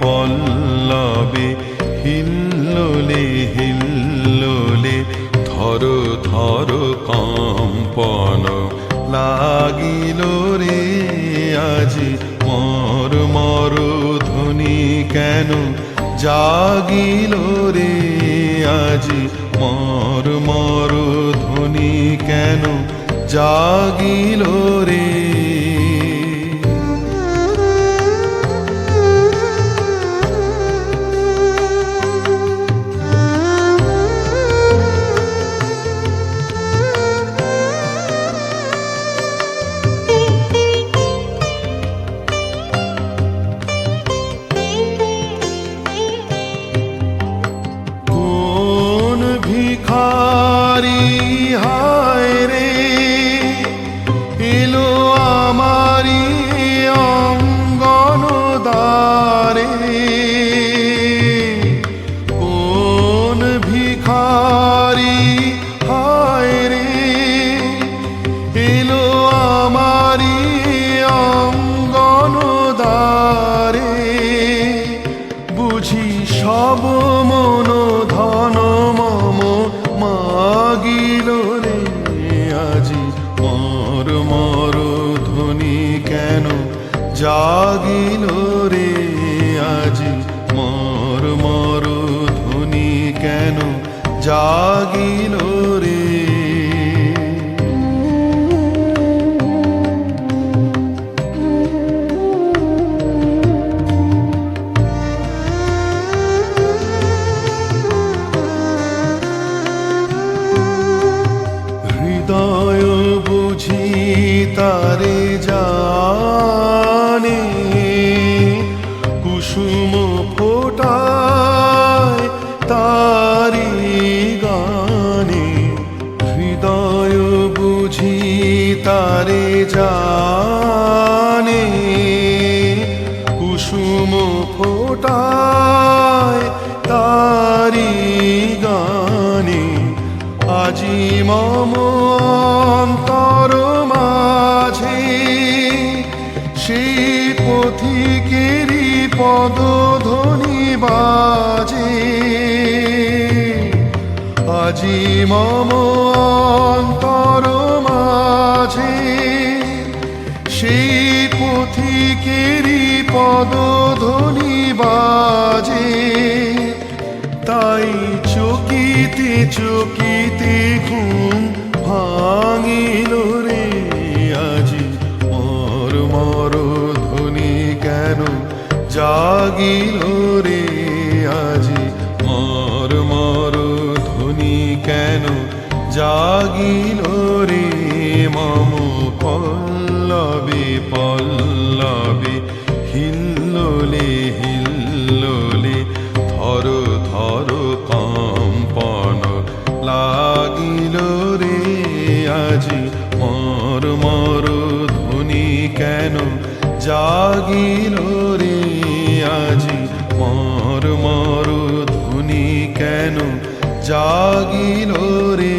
পল্লবে হিল্লোলে হিল্লোলে ধর ধর কম্পন লাগিল রে আজি মর মর ধ্বনি কেন জাগিল রে আজি মর মর ধ্বনি কেন জাগিল রে ভিখারি হায় রে এলো আমারি অঙ্গন দ্বারে কোন ভিখারি হায় রে এলো আমারি অঙ্গন দ্বারে বুঝি সব মন ধন মম মাগিল রে আজি মর মর ধ্বনি কেন জাগিল রে আজি মর মর ধ্বনি কেন জাগিল রে হৃদয় বুঝি তারে জানে কুসুম ফোটায় তারি গানে হৃদয় বুঝি তারে জানে কুসুম ফোটায় তারি গানে আজি মম অন্তর মাঝে সেই পথিকেরই পদধ্বনি বাজে আজি মম অন্তর মাঝে সেই পথিকেরই পদধ্বনি বাজে তাই চকিতে চকিতে ঘুম ভাঙিল রে আজি মর মর ধ্বনি কেন জাগিল রে আজি মর মর ধ্বনি কেন জাগিল রে মম পল্লবে পল্লবে হিল্লোলে হিল্লোলে ধর ধর কম্পন লাগিল রে আজি মর মর ধ্বনি কেন জাগিল রে আজি মর মর ধ্বনি কেন জাগিল রে।